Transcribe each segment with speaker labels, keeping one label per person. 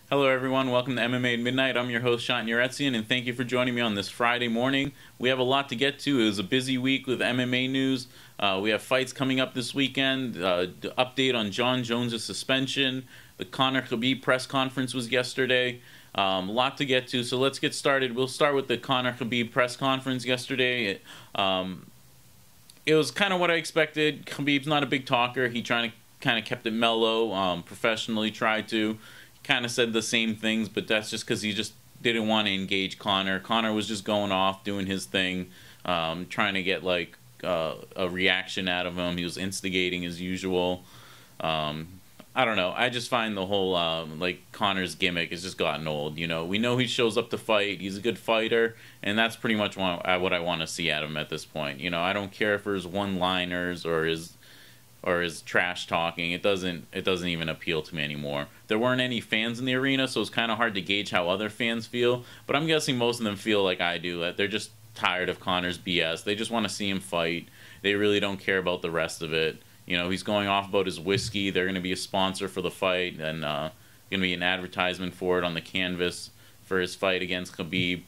Speaker 1: Hello, everyone. Welcome to MMA at Midnight. I'm your host, Shant Yeretzian, and thank you for joining me on this Friday morning. We have a lot to get to. It was a busy week with MMA news. We have fights coming up this weekend. The update on Jon Jones' suspension. The Conor Khabib press conference was yesterday. A lot to get to, so let's get started. We'll start with the Conor Khabib press conference yesterday. It was kind of what I expected. Khabib's not a big talker. He kind of kept it mellow, professionally tried to. Kind of said the same things, but that's just because he just didn't want to engage Conor. Conor was just going off, doing his thing, trying to get like a reaction out of him. He was instigating as usual. I don't know. I just find the whole like Conor's gimmick has just gotten old. You know, we know he shows up to fight. He's a good fighter, and that's pretty much what I want to see out of him at this point. You know, I don't care for his one-liners or his trash talking. It doesn't even appeal to me anymore. There weren't any fans in the arena, so it's kind of hard to gauge how other fans feel, but I'm guessing most of them feel like I do, that they're just tired of Conor's BS. They just want to see him fight. They really don't care about the rest of it. You know, he's going off about his whiskey. They're going to be a sponsor for the fight, and going to be an advertisement for it on the canvas for his fight against Khabib.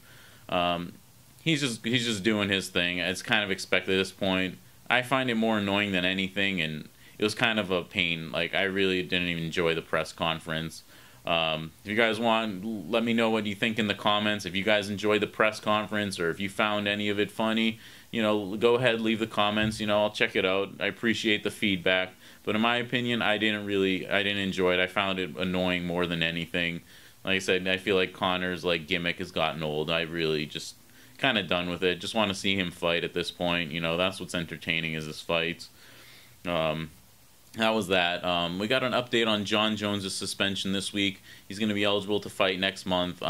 Speaker 1: He's just doing his thing. It's kind of expected at this point. I find it more annoying than anything, and it was kind of a pain. Like, I really didn't even enjoy the press conference. If you guys want, let me know what you think in the comments. If you guys enjoyed the press conference or if you found any of it funny, you know, go ahead, leave the comments. You know, I'll check it out. I appreciate the feedback. But in my opinion, I didn't enjoy it. I found it annoying more than anything. Like I said, I feel like Conor's like gimmick has gotten old. I really just kind of done with it. Just want to see him fight at this point. You know, that's what's entertaining is his fights. That was that. We got an update on Jon Jones' suspension this week. He's going to be eligible to fight next month.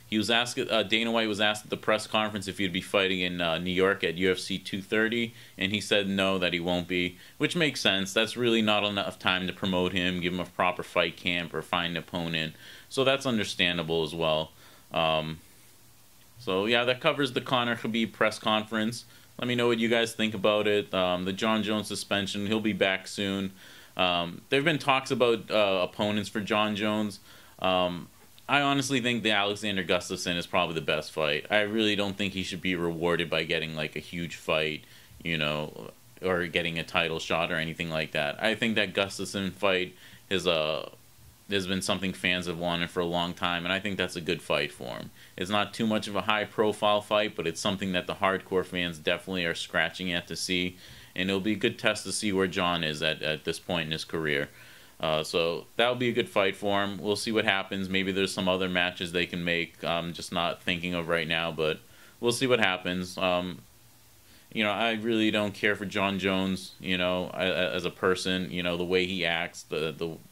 Speaker 1: He was asked. Dana White was asked at the press conference if he'd be fighting in New York at UFC 230, and he said no, that he won't be, which makes sense. That's really not enough time to promote him, give him a proper fight camp, or find an opponent. So that's understandable as well. So yeah, that covers the Conor Khabib press conference. Let me know what you guys think about it. The Jon Jones suspension, he'll be back soon. There have been talks about opponents for Jon Jones. I honestly think the Alexander Gustafsson is probably the best fight. I really don't think he should be rewarded by getting like a huge fight, you know, or getting a title shot or anything like that. I think that Gustafsson fight is has been something fans have wanted for a long time, and I think that's a good fight for him. It's not too much of a high-profile fight, but it's something that the hardcore fans definitely are scratching at to see, and it'll be a good test to see where Jon is at this point in his career. So that'll be a good fight for him. We'll see what happens. Maybe there's some other matches they can make. I'm just not thinking of right now, but we'll see what happens. You know, I really don't care for Jon Jones, you know, as a person. You know, the way he acts,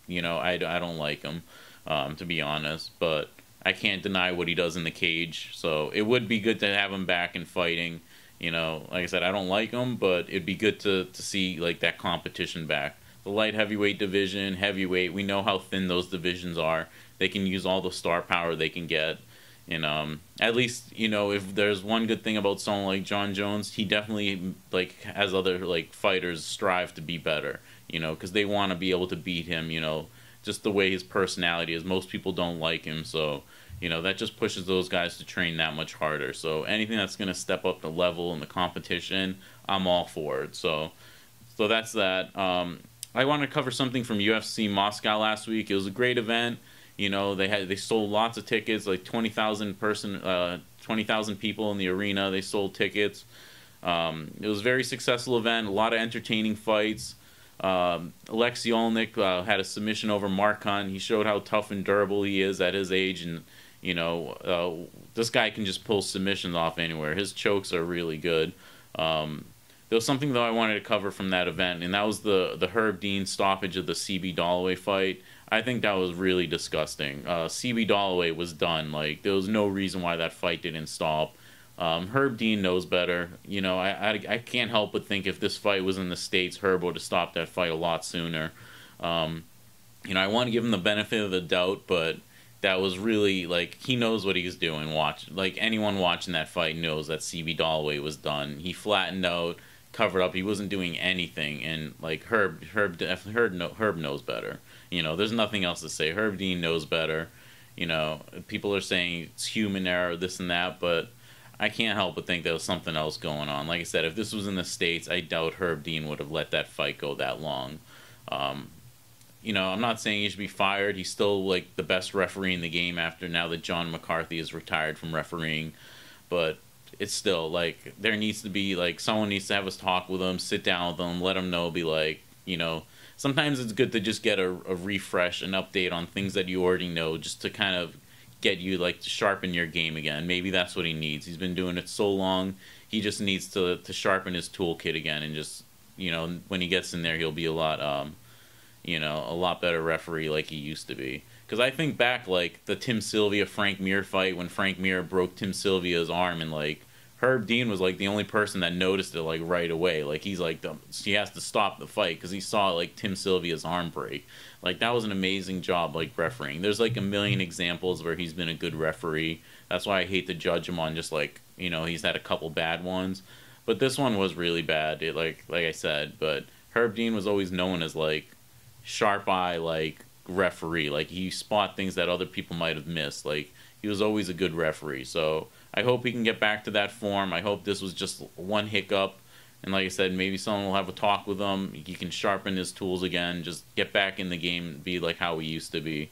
Speaker 1: you know, I don't like him, to be honest. But I can't deny what he does in the cage. So it would be good to have him back and fighting. You know, like I said, I don't like him, but it'd be good to see, like, that competition back. The light heavyweight division, heavyweight, we know how thin those divisions are. They can use all the star power they can get. And at least, you know, if there's one good thing about someone like Jon Jones, he definitely, like, has other, like, fighters strive to be better, you know, because they want to be able to beat him, you know, just the way his personality is. Most people don't like him, so, you know, that just pushes those guys to train that much harder. So anything that's going to step up the level in the competition, I'm all for it. So that's that. I want to cover something from UFC Moscow last week. It was a great event. You know, they sold lots of tickets, like 20,000 people in the arena. They sold tickets. It was a very successful event. A lot of entertaining fights. Alexei Olnik had a submission over Mark Hunt. He showed how tough and durable he is at his age, and you know, this guy can just pull submissions off anywhere. His chokes are really good. There was something though I wanted to cover from that event, and that was the Herb Dean stoppage of the CB Dalloway fight. I think that was really disgusting. CB Dalloway was done. Like, there was no reason why that fight didn't stop. Herb Dean knows better. You know, I can't help but think if this fight was in the States, Herb would have stopped that fight a lot sooner. You know, I want to give him the benefit of the doubt, but that was really, like, he knows what he's doing. Like, anyone watching that fight knows that CB Dalloway was done. He flattened out, covered up. He wasn't doing anything, and like Herb knows better. You know, there's nothing else to say. Herb Dean knows better. You know, people are saying it's human error, this and that, but I can't help but think there was something else going on. Like I said, if this was in the States, I doubt Herb Dean would have let that fight go that long. Um, you know, I'm not saying he should be fired. He's still like the best referee in the game after now that John McCarthy is retired from refereeing. But it's still like there needs to be like someone needs to have us talk with him, sit down with him, let him know, be like, you know, sometimes it's good to just get a refresh, an update on things that you already know, just to kind of get you like to sharpen your game again. Maybe that's what he needs. He's been doing it so long. He just needs to sharpen his toolkit again, and just, you know, when he gets in there, he'll be a lot you know, a lot better referee like he used to be. Because I think back, like, the Tim Sylvia Frank Mir fight, when Frank Mir broke Tim Sylvia's arm, and, like, Herb Dean was, like, the only person that noticed it, like, right away. Like, he's, like, he has to stop the fight because he saw, like, Tim Sylvia's arm break. Like, that was an amazing job, like, refereeing. There's, like, a million examples where he's been a good referee. That's why I hate to judge him on just, like, you know, he's had a couple bad ones. But this one was really bad, like I said. But Herb Dean was always known as, like, sharp eye, like, referee. Like, he spot things that other people might have missed. Like, he was always a good referee. So I hope he can get back to that form. I hope this was just one hiccup, and like I said, maybe someone will have a talk with him. He can sharpen his tools again, just get back in the game, be like how he used to be.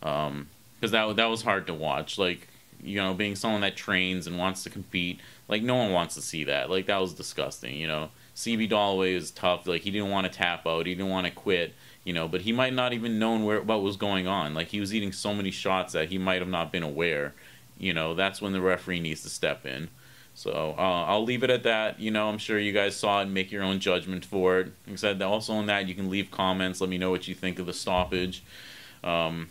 Speaker 1: Because that was hard to watch. Like, you know, being someone that trains and wants to compete, like, no one wants to see that. Like, that was disgusting, you know. CB Dollaway was tough. Like, he didn't want to tap out. He didn't want to quit. You know, but he might not even known what was going on. Like, he was eating so many shots that he might have not been aware. You know, that's when the referee needs to step in. So I'll leave it at that. You know, I'm sure you guys saw it and make your own judgment for it. Like I said, also on that, you can leave comments. Let me know what you think of the stoppage. Yeah,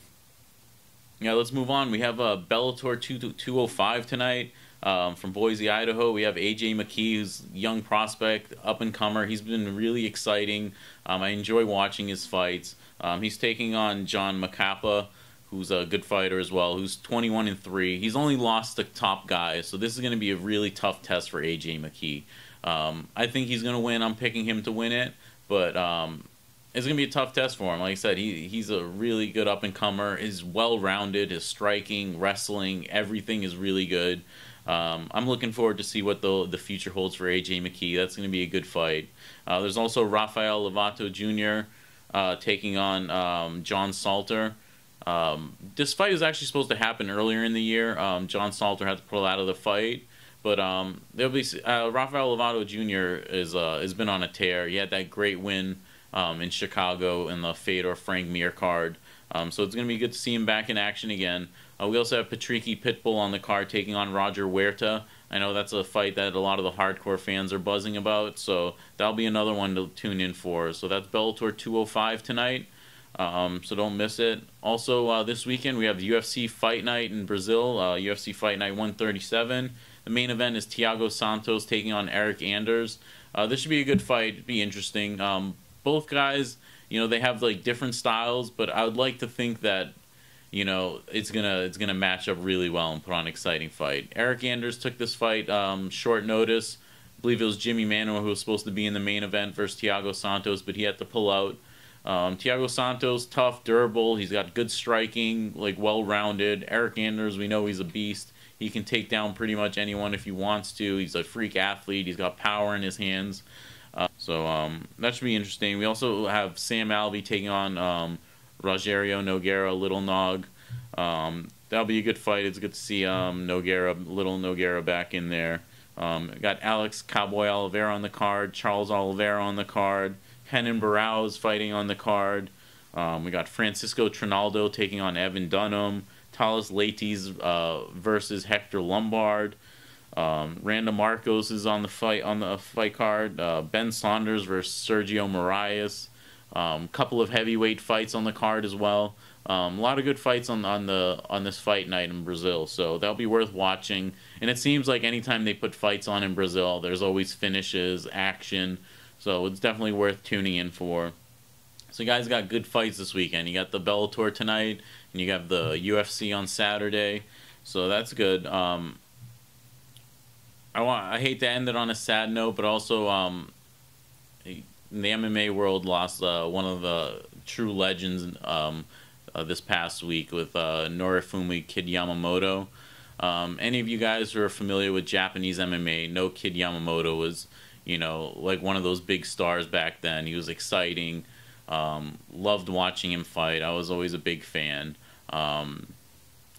Speaker 1: let's move on. We have Bellator 205 tonight. From Boise, Idaho, we have AJ McKee, who's a young prospect, up-and-comer. He's been really exciting. I enjoy watching his fights. He's taking on John Macapa, who's a good fighter as well, who's 21-3. He's only lost to top guys, so this is going to be a really tough test for AJ McKee. I think he's going to win. I'm picking him to win it, but it's going to be a tough test for him. Like I said, he's a really good up-and-comer. He's well-rounded. His striking, wrestling, everything is really good. I'm looking forward to see what the future holds for AJ McKee. That's going to be a good fight. There's also Rafael Lovato Jr. Taking on John Salter. This fight is actually supposed to happen earlier in the year. John Salter had to pull out of the fight. But there'll be Rafael Lovato Jr. has been on a tear. He had that great win in Chicago in the Fedor Frank Mir card. So it's going to be good to see him back in action again. We also have Patricky Pitbull on the card taking on Roger Huerta. I know that's a fight that a lot of the hardcore fans are buzzing about, so that'll be another one to tune in for. So that's Bellator 205 tonight, so don't miss it. Also, this weekend we have UFC Fight Night in Brazil, UFC Fight Night 137. The main event is Thiago Santos taking on Eric Anders. This should be a good fight. It'd be interesting. Both guys, you know, they have like different styles, but I would like to think that, you know, it's gonna match up really well and put on an exciting fight. Eric Anders took this fight short notice. I believe it was Jimmy Manuwa who was supposed to be in the main event versus Thiago Santos, but he had to pull out. Thiago Santos, tough, durable. He's got good striking, like well-rounded. Eric Anders, we know he's a beast. He can take down pretty much anyone if he wants to. He's a freak athlete. He's got power in his hands. So that should be interesting. We also have Sam Alvey taking on Rogerio Nogueira, Little Nog. That'll be a good fight. It's good to see Little Nogueira back in there. Got Alex Cowboy Oliveira on the card, Charles Oliveira on the card, Renan Barão fighting on the card. We got Francisco Trinaldo taking on Evan Dunham, Talis Leites versus Hector Lombard. Randa Marcos is on the fight card. Ben Saunders versus Sergio Moraes. Couple of heavyweight fights on the card as well. A lot of good fights on this fight night in Brazil, so that'll be worth watching. And it seems like anytime they put fights on in Brazil, there's always finishes, action. So it's definitely worth tuning in for. So you guys got good fights this weekend. You got the Bellator tonight, and you got the UFC on Saturday. So that's good. I hate to end it on a sad note, but also the MMA world lost one of the true legends, this past week with Norifumi Kid Yamamoto. Any of you guys who are familiar with Japanese MMA know Kid Yamamoto was, like one of those big stars back then. He was exciting. Loved watching him fight. I was always a big fan.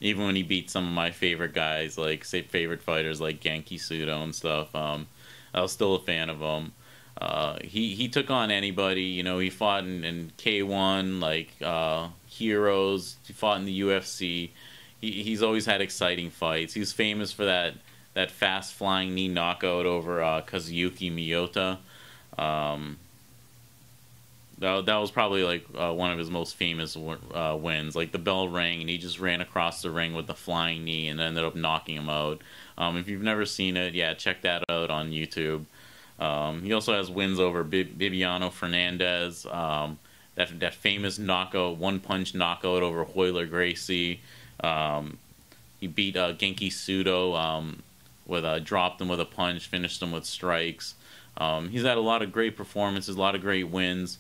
Speaker 1: Even when he beat some of my favorite guys, like say favorite fighters like Genki Sudo and stuff, I was still a fan of him. He took on anybody. He fought in K1, like Heroes. He fought in the UFC. He's always had exciting fights. He was famous for that fast flying knee knockout over Kazuyuki Miyota. That was probably like one of his most famous wins. Like the bell rang and he just ran across the ring with the flying knee and ended up knocking him out. If you've never seen it, yeah, check that out on YouTube. He also has wins over Bibiano Fernandez. That famous knockout, one punch knockout over Royler Gracie. He beat Genki Sudo dropped him with a punch, finished him with strikes. He's had a lot of great performances, a lot of great wins.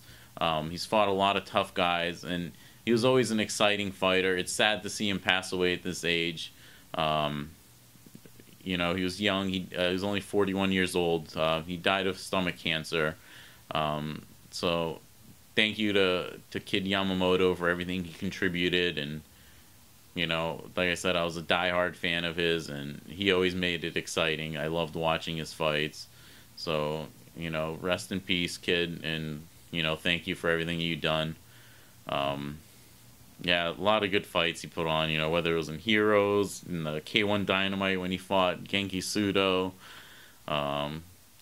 Speaker 1: He's fought a lot of tough guys, and he was always an exciting fighter. It's sad to see him pass away at this age. He was young. He was only 41 years old. He died of stomach cancer. So thank you to Kid Yamamoto for everything he contributed. And, like I said, I was a diehard fan of his, and he always made it exciting. I loved watching his fights. So, rest in peace, Kid, and thank you for everything you've done. Yeah, a lot of good fights he put on, whether it was in Heroes, in the K1 Dynamite when he fought Genki Sudo.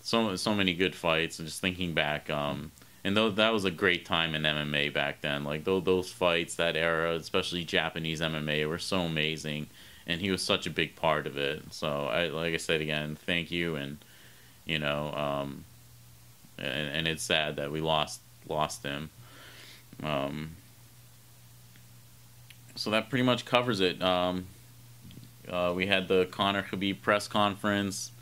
Speaker 1: So many good fights, and just thinking back, and that was a great time in MMA back then. Like those fights, that era, especially Japanese MMA, were so amazing, and he was such a big part of it. So like I said again, thank you, and and it's sad that we lost him. So that pretty much covers it. We had the Conor Khabib press conference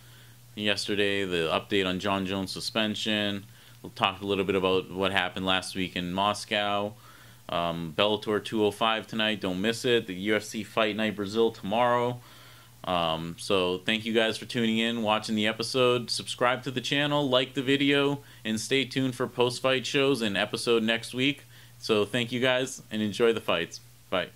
Speaker 1: yesterday, the update on Jon Jones' suspension. We'll talk a little bit about what happened last week in Moscow. Bellator 205 tonight, don't miss it. The UFC Fight Night Brazil tomorrow. So thank you guys for tuning in, watching the episode. Subscribe to the channel, like the video, and stay tuned for post-fight shows and episode next week. So thank you guys, and enjoy the fights. Bye.